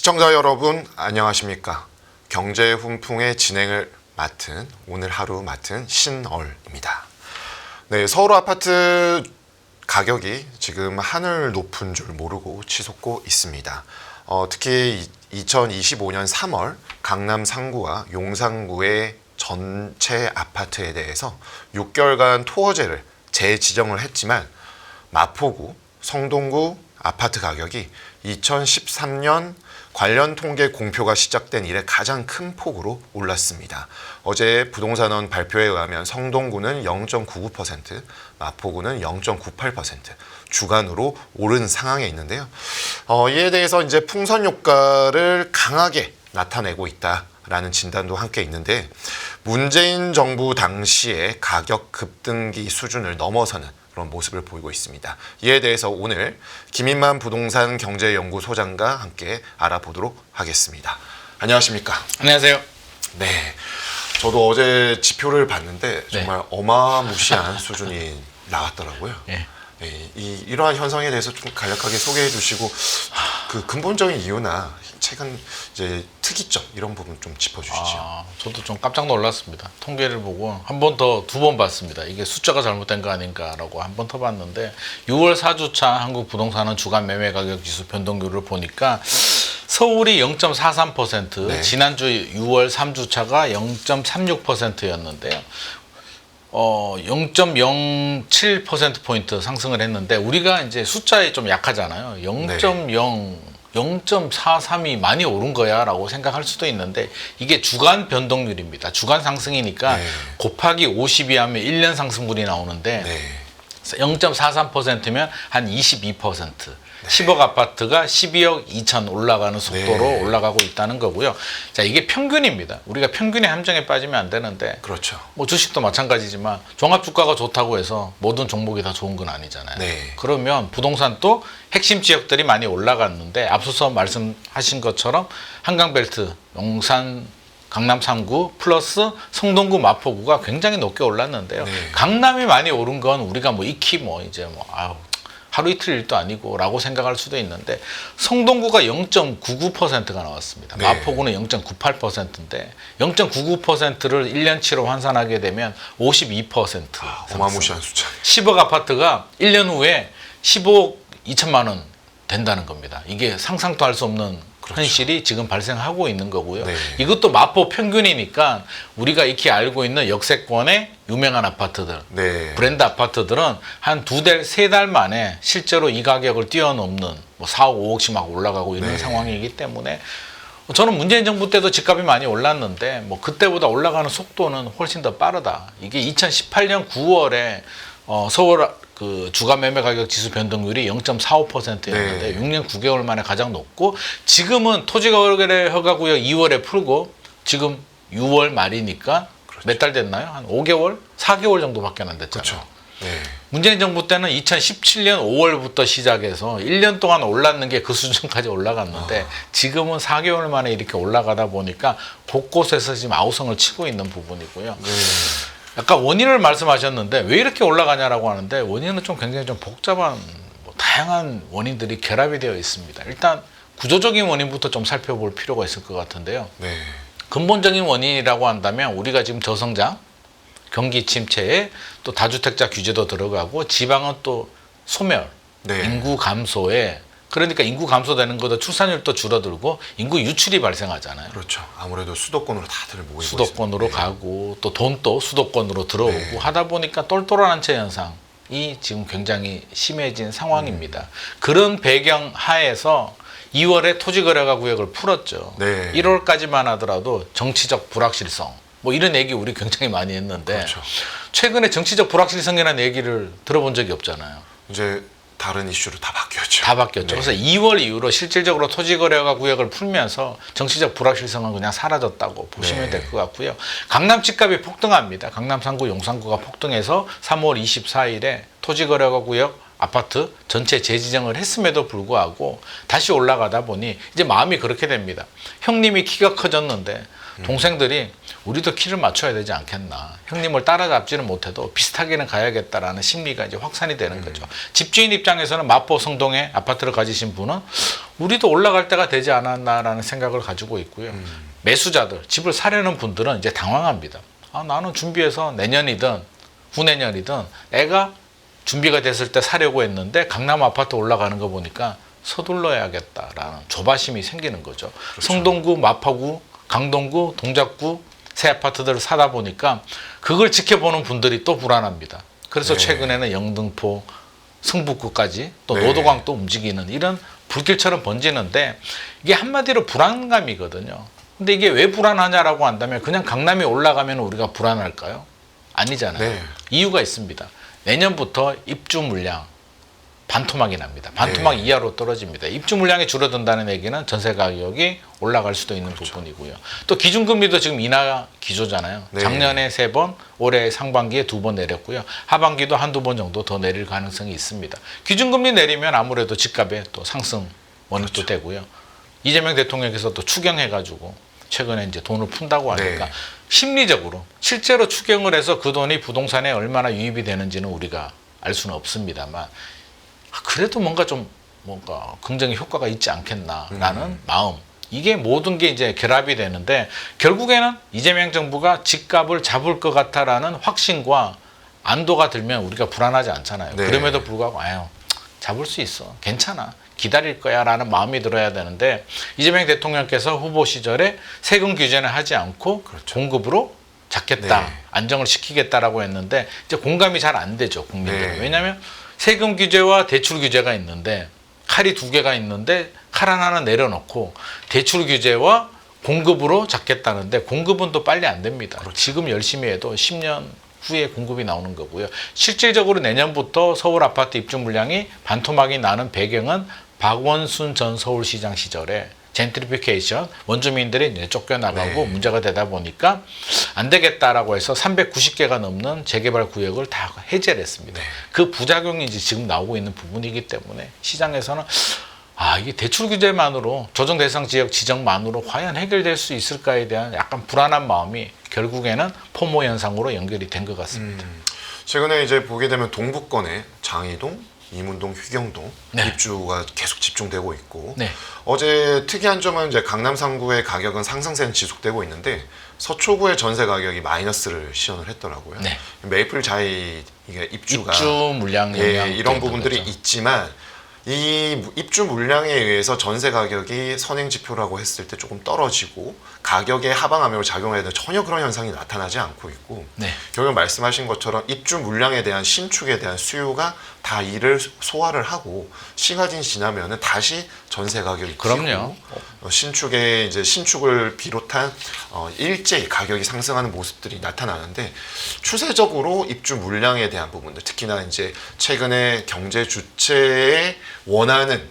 시청자 여러분 안녕하십니까. 경제훈풍의 진행을 맡은 오늘 하루 맡은 신얼입니다. 네, 서울 아파트 가격이 지금 하늘 높은 줄 모르고 치솟고 있습니다. 특히 2025년 3월 강남 상구와 용산구의 전체 아파트에 대해서 6개월간 토어제를 재지정을 했지만 마포구, 성동구 아파트 가격이 2013년 관련 통계 공표가 시작된 이래 가장 큰 폭으로 올랐습니다. 어제 부동산원 발표에 의하면 성동구는 0.99%, 마포구는 0.98% 주간으로 오른 상황에 있는데요. 이에 대해서 이제 풍선 효과를 강하게 나타내고 있다라는 진단도 함께 있는데 문재인 정부 당시의 가격 급등기 수준을 넘어서는 그런 모습을 보이고 있습니다. 이에 대해서 오늘 김인만 부동산 경제연구소장과 함께 알아보도록 하겠습니다. 안녕하십니까? 안녕하세요. 네, 저도 어제 지표를 봤는데 정말 어마무시한 수준이 나왔더라고요. 네. 네, 이러한 현상에 대해서 좀 간략하게 소개해 주시고 그 근본적인 이유나 최근 이제 특이점 이런 부분 좀 짚어주시죠. 저도 좀 깜짝 놀랐습니다. 통계를 보고 한 번 더, 두 번 봤습니다. 이게 숫자가 잘못된 거 아닌가라고 한 번 더 봤는데 6월 4주차 한국 부동산은 주간 매매 가격 지수 변동률을 보니까 서울이 0.43%, 네. 지난주 6월 3주차가 0.36%였는데요. 0.07%포인트 상승을 했는데 우리가 이제 숫자에 좀 약하잖아요. 0.43이 많이 오른 거야 라고 생각할 수도 있는데 이게 주간 변동률입니다. 주간 상승이니까 곱하기 52 하면 1년 상승분이 나오는데 0.43%면 한 22%. 10억 아파트가 12억 2천 올라가는 속도로 올라가고 있다는 거고요. 자, 이게 평균입니다. 우리가 평균의 함정에 빠지면 안 되는데 그렇죠. 뭐 주식도 마찬가지지만 종합주가가 좋다고 해서 모든 종목이 다 좋은 건 아니잖아요. 그러면 부동산도 핵심 지역들이 많이 올라갔는데 앞서서 말씀하신 것처럼 한강벨트, 용산, 강남 3구 플러스 성동구, 마포구가 굉장히 높게 올랐는데요. 강남이 많이 오른 건 우리가 뭐 익히 뭐 이제 뭐 하루 이틀 일도 아니고 라고 생각할 수도 있는데 성동구가 0.99%가 나왔습니다. 마포구는 0.98%인데 0.99%를 1년치로 환산하게 되면 52%. 어마무시한 숫자. 10억 아파트가 1년 후에 15억 2천만 원 된다는 겁니다. 이게 상상도 할 수 없는 현실이 지금 발생하고 있는 거고요. 이것도 마포 평균이니까 우리가 익히 알고 있는 역세권의 유명한 아파트들, 브랜드 아파트들은 한 2달, 3달 만에 실제로 이 가격을 뛰어넘는 뭐 4억, 5억씩 막 올라가고 있는 상황이기 때문에 저는 문재인 정부 때도 집값이 많이 올랐는데 뭐 그때보다 올라가는 속도는 훨씬 더 빠르다. 이게 2018년 9월에 서울 그 주간 매매 가격 지수 변동률이 0.45%였는데 6년 9개월 만에 가장 높고 지금은 토지거래 허가구역 2월에 풀고 지금 6월 말이니까 몇 달 됐나요? 한 5개월? 4개월 정도밖에 안 됐잖아요. 문재인 정부 때는 2017년 5월부터 시작해서 1년 동안 올랐는 게 그 수준까지 올라갔는데 지금은 4개월 만에 이렇게 올라가다 보니까 곳곳에서 지금 아우성을 치고 있는 부분이고요. 아까 원인을 말씀하셨는데 왜 이렇게 올라가냐라고 하는데 원인은 좀 굉장히 좀 복잡한 다양한 원인들이 결합이 되어 있습니다. 일단 구조적인 원인부터 좀 살펴볼 필요가 있을 것 같은데요. 근본적인 원인이라고 한다면 우리가 지금 저성장, 경기 침체에 또 다주택자 규제도 들어가고 지방은 또 소멸, 인구 감소에 그러니까 인구 감소되는 것도 출산율도 줄어들고 인구 유출이 발생하잖아요. 그렇죠. 아무래도 수도권으로 다들 모이고 수도권으로 가고 또 돈도 수도권으로 들어오고 하다 보니까 똘똘한 한 채 현상이 지금 굉장히 심해진 상황입니다. 그런 배경 하에서 2월에 토지거래가 구역을 풀었죠. 1월까지만 하더라도 정치적 불확실성 뭐 이런 얘기 우리 굉장히 많이 했는데 최근에 정치적 불확실성이라는 얘기를 들어본 적이 없잖아요. 이제 다른 이슈로 다 바뀌었죠. 다 바뀌었죠. 그래서 2월 이후로 실질적으로 토지거래가 구역을 풀면서 정치적 불확실성은 그냥 사라졌다고 보시면 될 것 같고요. 강남 집값이 폭등합니다. 강남 3구, 용산구가 폭등해서 3월 24일에 토지거래가 구역 아파트 전체 재지정을 했음에도 불구하고 다시 올라가다 보니 이제 마음이 그렇게 됩니다. 형님이 키가 커졌는데 동생들이 우리도 키를 맞춰야 되지 않겠나. 형님을 따라잡지는 못해도 비슷하게는 가야겠다라는 심리가 이제 확산이 되는 거죠. 집주인 입장에서는 마포 성동에 아파트를 가지신 분은 우리도 올라갈 때가 되지 않았나라는 생각을 가지고 있고요. 매수자들, 집을 사려는 분들은 이제 당황합니다. 아, 나는 준비해서 내년이든 후내년이든 애가 준비가 됐을 때 사려고 했는데 강남 아파트 올라가는 거 보니까 서둘러야겠다라는 조바심이 생기는 거죠. 그렇죠. 성동구, 마포구, 강동구, 동작구 새 아파트들을 사다 보니까 그걸 지켜보는 분들이 또 불안합니다. 그래서 네. 최근에는 영등포, 성북구까지 또 네. 노도강도 움직이는 이런 불길처럼 번지는데 이게 한마디로 불안감이거든요. 근데 이게 왜 불안하냐라고 한다면 그냥 강남이 올라가면 우리가 불안할까요? 아니잖아요. 네. 이유가 있습니다. 내년부터 입주 물량 반토막이 납니다. 반토막 네. 이하로 떨어집니다. 입주 물량이 줄어든다는 얘기는 전세 가격이 올라갈 수도 있는 그렇죠. 부분이고요. 또 기준금리도 지금 인하 기조잖아요. 네. 작년에 3번, 올해 상반기에 2번 내렸고요. 하반기도 한두 번 정도 더 내릴 가능성이 있습니다. 기준금리 내리면 아무래도 집값에 또 상승 원인도 그렇죠. 되고요. 이재명 대통령께서 또 추경해가지고 최근에 이제 돈을 푼다고 하니까 네. 심리적으로 실제로 추경을 해서 그 돈이 부동산에 얼마나 유입이 되는지는 우리가 알 수는 없습니다만 그래도 뭔가 긍정의 효과가 있지 않겠나라는 마음. 이게 모든 게 이제 결합이 되는데 결국에는 이재명 정부가 집값을 잡을 것 같다라는 확신과 안도가 들면 우리가 불안하지 않잖아요. 네. 그럼에도 불구하고 잡을 수 있어. 괜찮아. 기다릴 거야 라는 마음이 들어야 되는데 이재명 대통령께서 후보 시절에 세금 규제는 하지 않고 그렇죠. 공급으로 잡겠다. 네. 안정을 시키겠다라고 했는데 이제 공감이 잘 안 되죠. 국민들은. 네. 왜냐하면 세금 규제와 대출 규제가 있는데 칼이 두 개가 있는데 칼 하나는 내려놓고 대출 규제와 공급으로 잡겠다는데 공급은 또 빨리 안 됩니다. 그렇죠. 지금 열심히 해도 10년 후에 공급이 나오는 거고요. 실질적으로 내년부터 서울 아파트 입주 물량이 반토막이 나는 배경은 박원순 전 서울시장 시절에 젠트리피케이션, 원주민들이 이제 쫓겨나가고 네. 문제가 되다 보니까 안 되겠다라고 해서 390개가 넘는 재개발 구역을 다 해제를 했습니다. 네. 그 부작용이 이제 지금 나오고 있는 부분이기 때문에 시장에서는 이게 대출 규제만으로 조정 대상 지역 지정만으로 과연 해결될 수 있을까에 대한 약간 불안한 마음이 결국에는 포모 현상으로 연결이 된 것 같습니다. 최근에 이제 보게 되면 동북권에 장이동, 이문동, 휘경동 네. 입주가 계속 집중되고 있고 네. 어제 특이한 점은 이제 강남 3구의 가격은 상승세는 지속되고 있는데 서초구의 전세 가격이 마이너스를 시현을 했더라고요. 네. 메이플 자이 이게 입주가 입주 물량 영향 이런 부분들이 있지만 이 입주 물량에 의해서 전세 가격이 선행 지표라고 했을 때 조금 떨어지고 가격에 하방암으로 작용해야 되는 전혀 그런 현상이 나타나지 않고 있고 네. 결국 말씀하신 것처럼 입주 물량에 대한 신축에 대한 수요가 다 이를 소화를 하고 시간이 지나면은 다시 전세 가격이 그럼요. 뛰고 신축에 이제 신축을 비롯한 일제히 가격이 상승하는 모습들이 나타나는데 추세적으로 입주 물량에 대한 부분들 특히나 이제 최근에 경제 주체에 원하는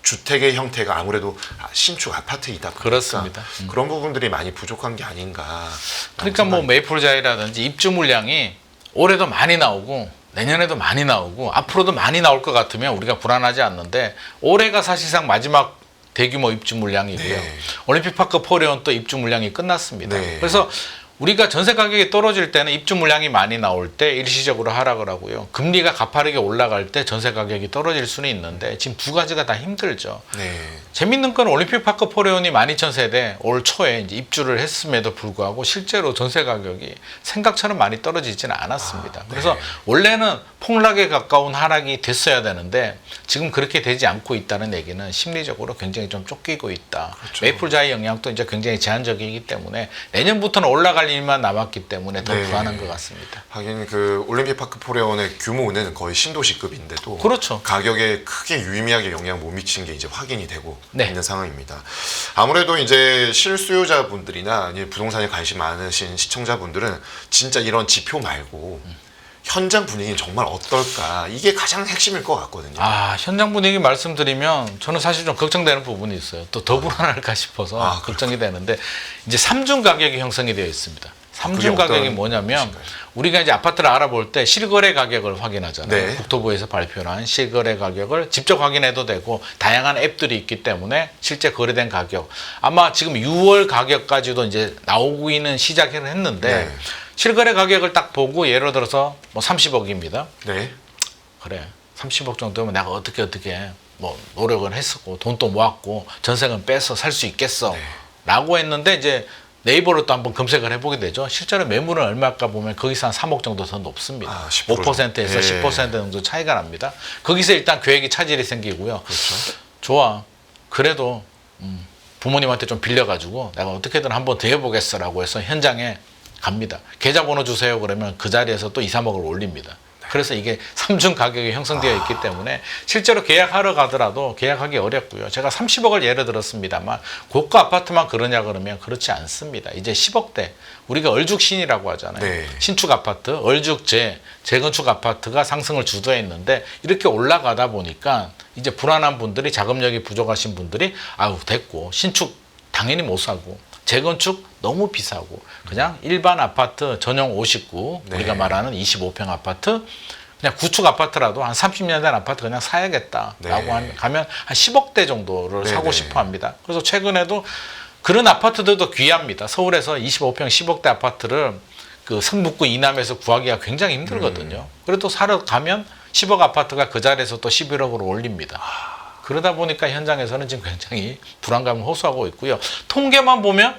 주택의 형태가 아무래도 신축 아파트이다 보니까 그렇습니다. 그런 부분들이 많이 부족한 게 아닌가. 그러니까 뭐 메이플자이라든지 입주 물량이 올해도 많이 나오고 내년에도 많이 나오고 앞으로도 많이 나올 것 같으면 우리가 불안하지 않는데 올해가 사실상 마지막 대규모 입주 물량이고요. 네. 올림픽파크 포레온 또 입주 물량이 끝났습니다. 네. 그래서 우리가 전세 가격이 떨어질 때는 입주 물량이 많이 나올 때 일시적으로 하락을 하고요. 금리가 가파르게 올라갈 때 전세 가격이 떨어질 수는 있는데 지금 두 가지가 다 힘들죠. 네. 재밌는 건 올림픽파크 포레온이 12,000세대 올 초에 이제 입주를 했음에도 불구하고 실제로 전세 가격이 생각처럼 많이 떨어지지는 않았습니다. 네. 그래서 원래는 폭락에 가까운 하락이 됐어야 되는데 지금 그렇게 되지 않고 있다는 얘기는 심리적으로 굉장히 좀 쫓기고 있다. 그렇죠. 메이플자의 영향도 이제 굉장히 제한적이기 때문에 내년부터는 올라갈 일만 남았기 때문에 더 네. 불안한 것 같습니다. 하긴 그 올림픽파크 포레온의 규모는 거의 신도시급인데도 그렇죠. 가격에 크게 유의미하게 영향 못 미친 게 이제 확인이 되고 네. 있는 상황입니다. 아무래도 이제 실수요자분들이나 이제 부동산에 관심 많으신 시청자분들은 진짜 이런 지표 말고 현장 분위기는 정말 어떨까 이게 가장 핵심일 것 같거든요. 현장 분위기 말씀드리면 저는 사실 좀 걱정되는 부분이 있어요. 또 더 불안할까 싶어서 걱정이 되는데 이제 3중 가격이 형성이 되어 있습니다. 3중 그게 가격이 어떤 뭐냐면 것인가요? 우리가 이제 아파트를 알아볼 때 실거래 가격을 확인하잖아요. 네. 국토부에서 발표한 실거래 가격을 직접 확인해도 되고 다양한 앱들이 있기 때문에 실제 거래된 가격 아마 지금 6월 가격까지도 이제 나오고 있는 시작을 했는데 네. 실거래 가격을 딱 보고 예를 들어서 뭐 30억입니다. 네. 그래 30억 정도면 내가 어떻게 뭐 노력을 했었고 돈도 모았고 전세금 빼서 살 수 있겠어 네. 라고 했는데 이제 네이버로 또 한번 검색을 해보게 되죠. 실제로 매물은 얼마일까 보면 거기서 한 3억 정도 더 높습니다. 아, 10%. 5%에서 예. 10% 정도 차이가 납니다. 거기서 일단 계획이 차질이 생기고요. 그렇죠. 좋아 그래도 부모님한테 좀 빌려가지고 내가 어떻게든 한번 더 해보겠어라고 해서 현장에 갑니다. 계좌번호 주세요 그러면 그 자리에서 또 2, 3억을 올립니다. 그래서 이게 삼중 가격이 형성되어 있기 때문에 실제로 계약하러 가더라도 계약하기 어렵고요. 제가 30억을 예를 들었습니다만 고가 아파트만 그러냐 그러면 그렇지 않습니다. 이제 10억대 우리가 얼죽신이라고 하잖아요. 네. 신축 아파트, 얼죽재, 재건축 아파트가 상승을 주도했는데 이렇게 올라가다 보니까 이제 불안한 분들이 자금력이 부족하신 분들이 아우 됐고 신축 당연히 못 사고 재건축 너무 비싸고 그냥 일반 아파트 전용 59 네. 우리가 말하는 25평 아파트 그냥 구축 아파트라도 한 30년 된 아파트 그냥 사야겠다라고 네. 가면 한 10억대 정도를 네, 사고 네. 싶어 합니다. 그래서 최근에도 그런 아파트들도 귀합니다. 서울에서 25평 10억대 아파트를 그 성북구 이남에서 구하기가 굉장히 힘들거든요. 그래도 사러 가면 10억 아파트가 그 자리에서 또 11억으로 올립니다. 그러다 보니까 현장에서는 지금 굉장히 불안감을 호소하고 있고요. 통계만 보면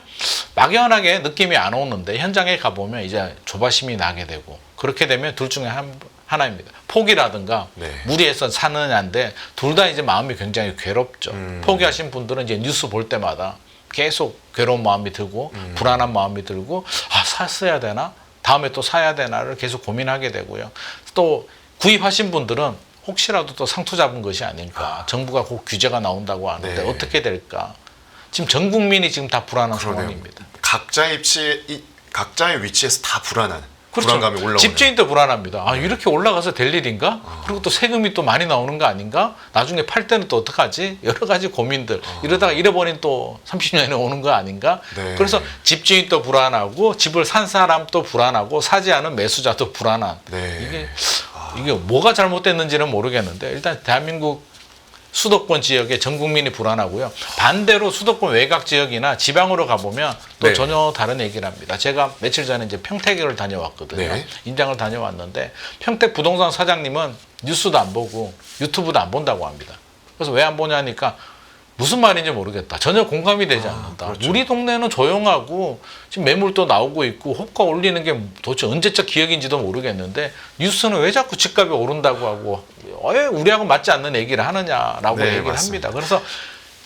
막연하게 느낌이 안 오는데 현장에 가보면 이제 조바심이 나게 되고 그렇게 되면 둘 중에 하나입니다. 포기라든가 네. 무리해서 사느냐인데 둘 다 이제 마음이 굉장히 괴롭죠. 포기하신 분들은 이제 뉴스 볼 때마다 계속 괴로운 마음이 들고 불안한 마음이 들고 아 샀어야 되나? 다음에 또 사야 되나를 계속 고민하게 되고요. 또 구입하신 분들은 혹시라도 또 상투 잡은 것이 아닐까. 정부가 곧 규제가 나온다고 하는데 네. 어떻게 될까. 지금 전 국민이 지금 다 불안한 그러네요. 상황입니다. 각자의 위치에서 다 불안한 그렇죠. 불안감이 올라오는. 집주인도 불안합니다. 아 이렇게 올라가서 될 일인가? 그리고 또 세금이 또 많이 나오는 거 아닌가? 나중에 팔 때는 또 어떡하지? 여러 가지 고민들. 이러다가 잃어버린 또 30년에 오는 거 아닌가? 네. 그래서 집주인도 불안하고 집을 산 사람도 불안하고 사지 않은 매수자도 불안한. 네. 이게 뭐가 잘못됐는지는 모르겠는데 일단 대한민국 수도권 지역에 전 국민이 불안하고요. 반대로 수도권 외곽 지역이나 지방으로 가보면 또 네. 전혀 다른 얘기를 합니다. 제가 며칠 전에 이제 평택을 다녀왔거든요. 네. 임장을 다녀왔는데 평택 부동산 사장님은 뉴스도 안 보고 유튜브도 안 본다고 합니다. 그래서 왜 안 보냐니까 무슨 말인지 모르겠다. 전혀 공감이 되지 않는다. 그렇죠. 우리 동네는 조용하고 지금 매물도 나오고 있고 호가 올리는 게 도대체 언제적 기억인지도 모르겠는데 뉴스는 왜 자꾸 집값이 오른다고 하고 왜 우리하고 맞지 않는 얘기를 하느냐라고 네, 얘기를 맞습니다. 합니다. 그래서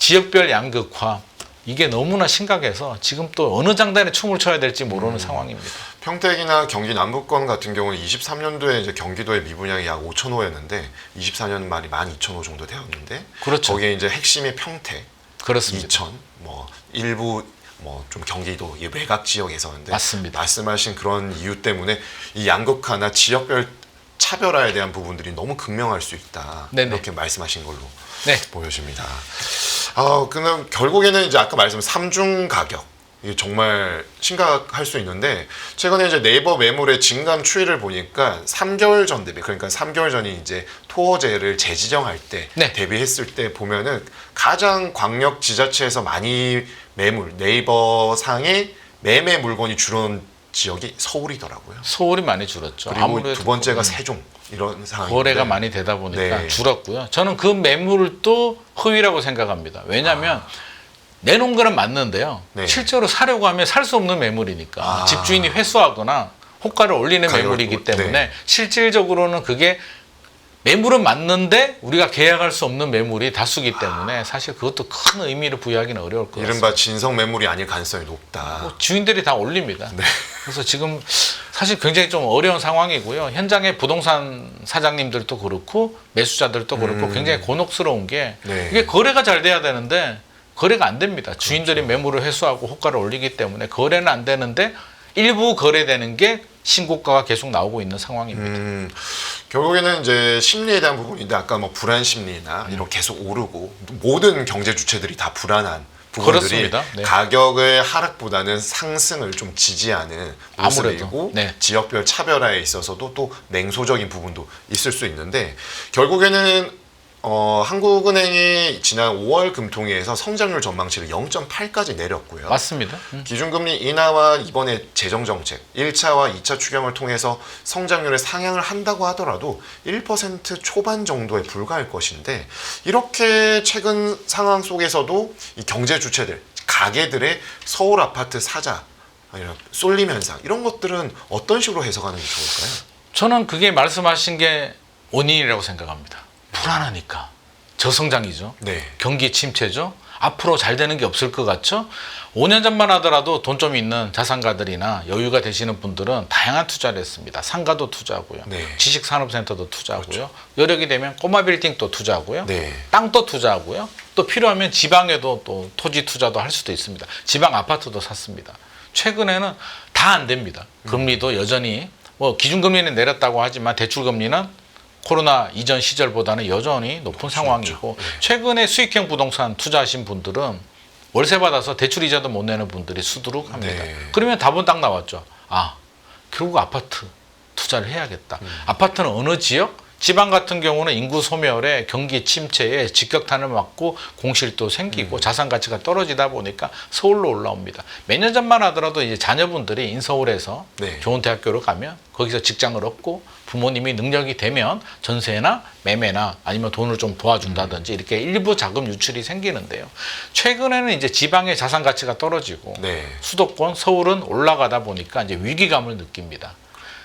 지역별 양극화 이게 너무나 심각해서 지금 또 어느 장단에 춤을 춰야 될지 모르는 상황입니다. 평택이나 경기 남부권 같은 경우는 23년도에 이제 경기도의 미분양이 약 5,500였는데 24년 말이 12,500 정도 되었는데 그렇죠. 거기에 이제 핵심이 평택, 그렇습니다. 이천, 뭐 일부 뭐 좀 경기도 이 외곽 지역에서는데 맞습니다. 말씀하신 그런 이유 때문에 이 양극화나 지역별 차별화에 대한 부분들이 너무 극명할 수 있다. 네네. 이렇게 말씀하신 걸로 네. 보여집니다. 그럼 결국에는 이제 아까 말씀하신 삼중 가격 이게 정말 심각할 수 있는데 최근에 이제 네이버 매물의 증감 추이를 보니까 3개월 전 대비 그러니까 3개월 전이 이제 토어제를 재지정할 때 네. 대비했을 때 보면은 가장 광역 지자체에서 많이 매물 네이버 상에 매매 물건이 줄은 지역이 서울이더라고요. 서울이 많이 줄었죠. 그리고 두 번째가 세종 이런 상황인데 거래가 많이 되다 보니까 네. 줄었고요. 저는 그 매물도 허위라고 생각합니다. 왜냐하면 내놓은 거는 맞는데요. 네. 실제로 사려고 하면 살 수 없는 매물이니까 아. 집주인이 회수하거나 호가를 올리는 가격을 매물이기 또- 때문에 네. 실질적으로는 그게 매물은 맞는데 우리가 계약할 수 없는 매물이 다수기 때문에 사실 그것도 큰 의미를 부여하기는 어려울 것 같습니다. 이른바 진성 매물이 아닐 가능성이 높다. 뭐 주인들이 다 올립니다. 네. 그래서 지금 사실 굉장히 좀 어려운 상황이고요. 현장의 부동산 사장님들도 그렇고 매수자들도 그렇고 굉장히 곤혹스러운 게 네. 이게 거래가 잘 돼야 되는데 거래가 안 됩니다. 주인들이 매물을 회수하고 호가를 올리기 때문에 거래는 안 되는데 일부 거래되는 게 신고가가 계속 나오고 있는 상황입니다. 결국에는 이제 심리에 대한 부분인데 아까 뭐 불안 심리나 이런 계속 오르고 모든 경제 주체들이 다 불안한 부분들이 그렇습니다. 네. 가격의 하락보다는 상승을 좀 지지하는 모습이고 아무래도, 네. 지역별 차별화에 있어서도 또 냉소적인 부분도 있을 수 있는데 결국에는 한국은행이 지난 5월 금통위에서 성장률 전망치를 0.8까지 내렸고요. 맞습니다. 기준금리 인하와 이번에 재정정책 1차와 2차 추경을 통해서 성장률의 상향을 한다고 하더라도 1% 초반 정도에 불과할 것인데 이렇게 최근 상황 속에서도 이 경제 주체들, 가게들의 서울 아파트 사자, 아니면 쏠림 현상 이런 것들은 어떤 식으로 해석하는 게 좋을까요? 저는 그게 말씀하신 게 원인이라고 생각합니다. 불안하니까. 저성장이죠. 네. 경기 침체죠. 앞으로 잘 되는 게 없을 것 같죠. 5년 전만 하더라도 돈 좀 있는 자산가들이나 여유가 되시는 분들은 다양한 투자를 했습니다. 상가도 투자하고요. 네. 지식산업센터도 투자하고요. 여력이 되면 꼬마 빌딩도 투자하고요. 네. 땅도 투자하고요. 또 필요하면 지방에도 또 토지 투자도 할 수도 있습니다. 지방 아파트도 샀습니다. 최근에는 다 안 됩니다. 금리도 여전히 뭐 기준금리는 내렸다고 하지만 대출금리는 코로나 이전 시절보다는 여전히 높은 상황이고 최근에 수익형 부동산 투자하신 분들은 월세 받아서 대출 이자도 못 내는 분들이 수두룩합니다. 네. 그러면 답은 딱 나왔죠. 아, 결국 아파트 투자를 해야겠다. 아파트는 어느 지역? 지방 같은 경우는 인구 소멸에 경기 침체에 직격탄을 맞고 공실도 생기고 자산 가치가 떨어지다 보니까 서울로 올라옵니다. 몇 년 전만 하더라도 이제 자녀분들이 인서울에서 네. 좋은 대학교를 가면 거기서 직장을 얻고 부모님이 능력이 되면 전세나 매매나 아니면 돈을 좀 도와준다든지 이렇게 일부 자금 유출이 생기는데요. 최근에는 이제 지방의 자산 가치가 떨어지고 네. 수도권 서울은 올라가다 보니까 이제 위기감을 느낍니다.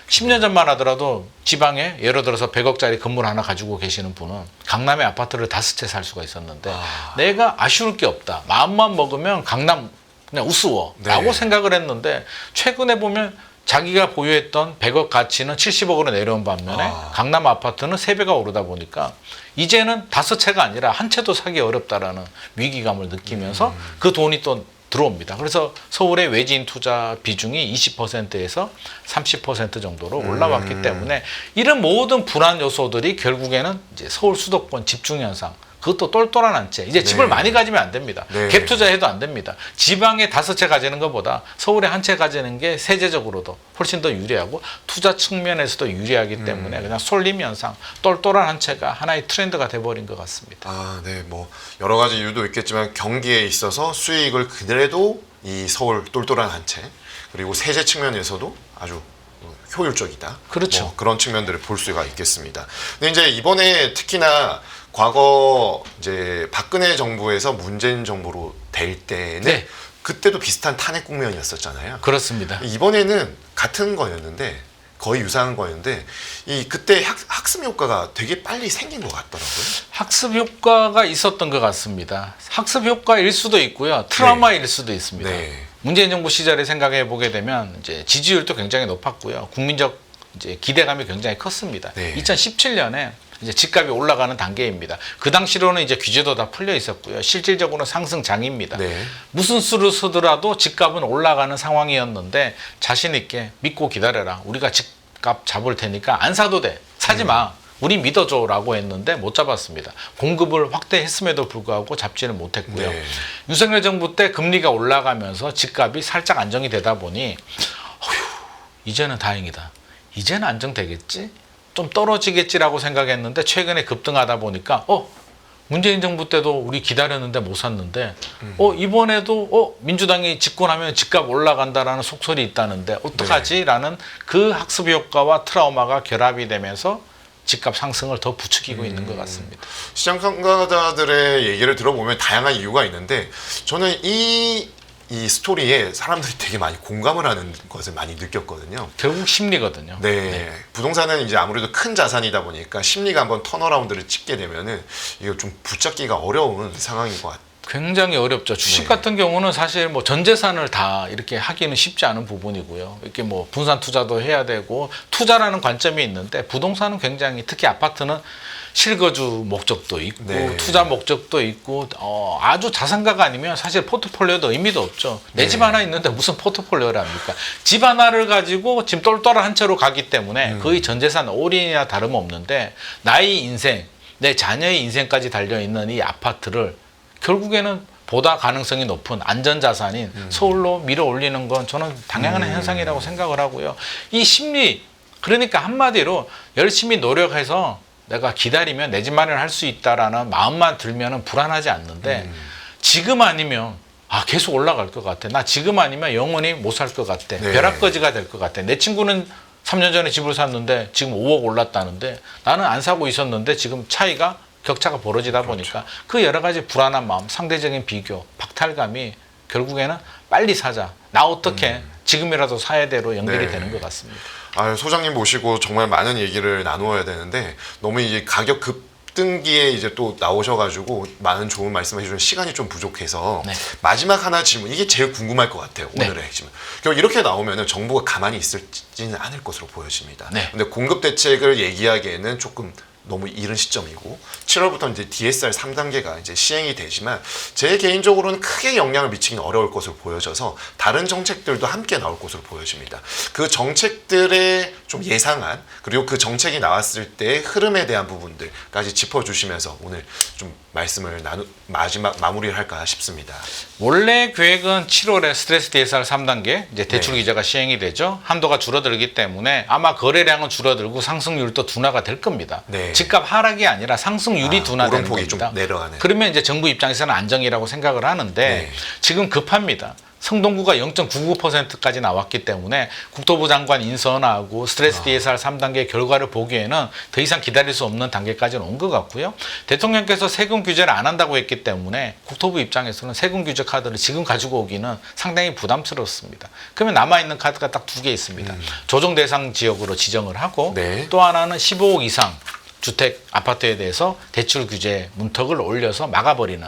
10년 전만 하더라도 지방에 예를 들어서 100억짜리 건물 하나 가지고 계시는 분은 강남의 아파트를 5채 살 수가 있었는데 내가 아쉬울 게 없다. 마음만 먹으면 강남 그냥 우스워 라고 네. 생각을 했는데 최근에 보면 자기가 보유했던 100억 가치는 70억으로 내려온 반면에 강남 아파트는 3배가 오르다 보니까 이제는 5채가 아니라 한 채도 사기 어렵다라는 위기감을 느끼면서 그 돈이 또 들어옵니다. 그래서 서울의 외진 투자 비중이 20%에서 30% 정도로 올라왔기 때문에 이런 모든 불안 요소들이 결국에는 이제 서울 수도권 집중 현상, 그것도 똘똘한 한 채. 이제 집을 많이 가지면 안 됩니다. 네. 갭 투자해도 안 됩니다. 지방에 5채 가지는 것보다 서울에 한 채 가지는 게 세제적으로도 훨씬 더 유리하고 투자 측면에서도 유리하기 때문에 그냥 쏠림 현상, 똘똘한 한 채가 하나의 트렌드가 돼버린 것 같습니다. 아, 네, 뭐 여러 가지 이유도 있겠지만 경기에 있어서 수익을 그래도 이 서울 똘똘한 한 채 그리고 세제 측면에서도 아주 효율적이다. 그렇죠. 뭐 그런 측면들을 볼 수가 있겠습니다. 근데 이제 이번에 특히나 과거 이제 박근혜 정부에서 문재인 정부로 될 때는 네. 그때도 비슷한 탄핵 국면이었었잖아요. 그렇습니다. 이번에는 같은 거였는데 거의 유사한 거였는데 이 그때 학습 효과가 되게 빨리 생긴 것 같더라고요. 학습 효과가 있었던 것 같습니다. 학습 효과일 수도 있고요. 트라우마일 수도 있습니다. 네. 문재인 정부 시절에 생각해 보게 되면 이제 지지율도 굉장히 높았고요. 국민적 이제 기대감이 굉장히 컸습니다. 네. 2017년에 이제 집값이 올라가는 단계입니다. 그 당시로는 이제 규제도 다 풀려 있었고요. 실질적으로는 상승 장입니다. 네. 무슨 수를 쓰더라도 집값은 올라가는 상황이었는데 자신 있게 믿고 기다려라. 우리가 집값 잡을 테니까 안 사도 돼. 사지 마. 우리 믿어줘라고 했는데 못 잡았습니다. 공급을 확대했음에도 불구하고 잡지는 못했고요. 네. 윤석열 정부 때 금리가 올라가면서 집값이 살짝 안정이 되다 보니 이제는 다행이다. 이제는 안정되겠지? 좀 떨어지겠지라고 생각했는데 최근에 급등하다 보니까 문재인 정부 때도 우리 기다렸는데 못 샀는데 이번에도 민주당이 집권하면 집값 올라간다라는 속설이 있다는데 어떡하지라는 그 학습 효과와 트라우마가 결합이 되면서 집값 상승을 더 부추기고 있는 것 같습니다. 시장 참가자들의 얘기를 들어보면 다양한 이유가 있는데 저는 이 스토리에 사람들이 되게 많이 공감을 하는 것을 많이 느꼈거든요. 결국 심리거든요. 네. 부동산은 이제 아무래도 큰 자산이다 보니까 심리가 한번 턴어라운드를 찍게 되면은 이거 좀 붙잡기가 어려운 상황인 것 같아요. 굉장히 어렵죠. 주식 네. 같은 경우는 사실 뭐 전 재산을 다 이렇게 하기는 쉽지 않은 부분이고요. 이렇게 뭐 분산 투자도 해야 되고 투자라는 관점이 있는데 부동산은 굉장히 특히 아파트는 실거주 목적도 있고 네. 투자 목적도 있고 아주 자산가가 아니면 사실 포트폴리오도 의미도 없죠. 내 집 하나 있는데 무슨 포트폴리오를 합니까? 집 하나를 가지고 지금 똘똘한 한 채로 가기 때문에 거의 전 재산 올인이나 다름없는데 나의 인생, 내 자녀의 인생까지 달려있는 이 아파트를 결국에는 보다 가능성이 높은 안전자산인 서울로 밀어 올리는 건 저는 당연한 현상이라고 생각을 하고요. 이 심리, 그러니까 한마디로 열심히 노력해서 내가 기다리면 내 집 마련을 할 수 있다라는 마음만 들면 불안하지 않는데 지금 아니면 계속 올라갈 것 같아. 나 지금 아니면 영원히 못 살 것 같아. 네. 벼락거지가 될 것 같아. 내 친구는 3년 전에 집을 샀는데 지금 5억 올랐다는데 나는 안 사고 있었는데 지금 차이가 격차가 벌어지다 보니까 그 여러 가지 불안한 마음, 상대적인 비교, 박탈감이 결국에는 빨리 사자. 나 어떻게 지금이라도 사야 돼로 연결이 네. 되는 것 같습니다. 소장님 모시고 정말 많은 얘기를 나누어야 되는데 너무 이게 가격 급등기에 이제 또 나오셔가지고 많은 좋은 말씀을 해주는 시간이 좀 부족해서 네. 마지막 하나 질문, 이게 제일 궁금할 것 같아요. 오늘의 핵심은. 결국 이렇게 나오면은 정부가 가만히 있을지는 않을 것으로 보여집니다. 네. 근데 공급 대책을 얘기하기에는 조금 너무 이른 시점이고 7월부터 이제 DSR 3단계가 이제 시행이 되지만 제 개인적으로는 크게 영향을 미치기는 어려울 것으로 보여져서 다른 정책들도 함께 나올 것으로 보여집니다. 그 정책들의 좀 예상안, 그리고 그 정책이 나왔을 때의 흐름에 대한 부분들까지 짚어주시면서 오늘 좀 말씀을 마지막 마무리를 할까 싶습니다. 원래 계획은 7월에 스트레스 DSR 3단계 이제 대출 네. 규제가 시행이 되죠. 한도가 줄어들기 때문에 아마 거래량은 줄어들고 상승률도 둔화가 될 겁니다. 네. 집값 하락이 아니라 상승률이 둔화되는 오름폭이 겁니다. 좀 내려가는. 그러면 이제 정부 입장에서는 안정이라고 생각을 하는데 네. 지금 급합니다. 성동구가 0.99%까지 나왔기 때문에 국토부 장관 인선하고 스트레스 DSR 3단계 결과를 보기에는 더 이상 기다릴 수 없는 단계까지는 온 것 같고요. 대통령께서 세금 규제를 안 한다고 했기 때문에 국토부 입장에서는 세금 규제 카드를 지금 가지고 오기는 상당히 부담스럽습니다. 그러면 남아있는 카드가 딱 두 개 있습니다. 조정 대상 지역으로 지정을 하고 네. 또 하나는 15억 이상 주택, 아파트에 대해서 대출 규제 문턱을 올려서 막아버리는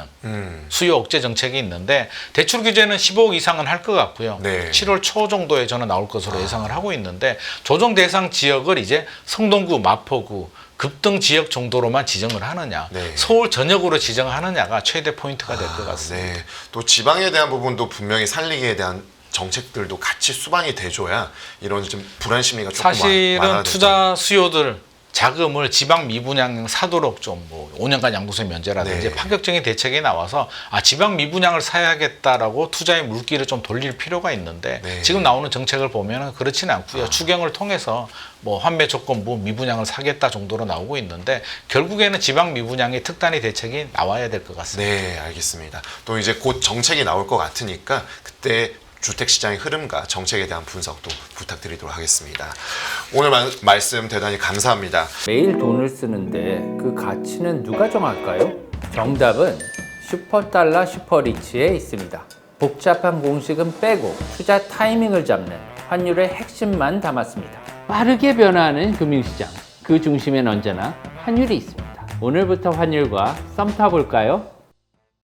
수요 억제 정책이 있는데 대출 규제는 15억 이상은 할 것 같고요. 네. 7월 초 정도에 저는 나올 것으로 예상을 하고 있는데 조정 대상 지역을 이제 성동구, 마포구, 급등 지역 정도로만 지정을 하느냐, 네. 서울 전역으로 지정하느냐가 최대 포인트가 될 것 같습니다. 네. 또 지방에 대한 부분도 분명히 살리기에 대한 정책들도 같이 수반이 돼줘야 이런 좀 불안 심리가 조금 사실은 완화될 투자 수요들 자금을 지방 미분양 사도록 좀 뭐 5년간 양도세 면제라든지 네. 파격적인 대책이 나와서 지방 미분양을 사야겠다라고 투자의 물기를 좀 돌릴 필요가 있는데 네. 지금 나오는 정책을 보면은 그렇지는 않고요. 추경을 통해서 뭐 환매 조건부 미분양을 사겠다 정도로 나오고 있는데 결국에는 지방 미분양의 특단의 대책이 나와야 될 것 같습니다. 네, 알겠습니다. 또 이제 곧 정책이 나올 것 같으니까 그때 주택시장의 흐름과 정책에 대한 분석도 부탁드리도록 하겠습니다. 오늘 말씀 대단히 감사합니다. 매일 돈을 쓰는데 그 가치는 누가 정할까요? 정답은 슈퍼달러 슈퍼리치에 있습니다. 복잡한 공식은 빼고 투자 타이밍을 잡는 환율의 핵심만 담았습니다. 빠르게 변화하는 금융시장, 그 중심엔 언제나 환율이 있습니다. 오늘부터 환율과 썸 타볼까요?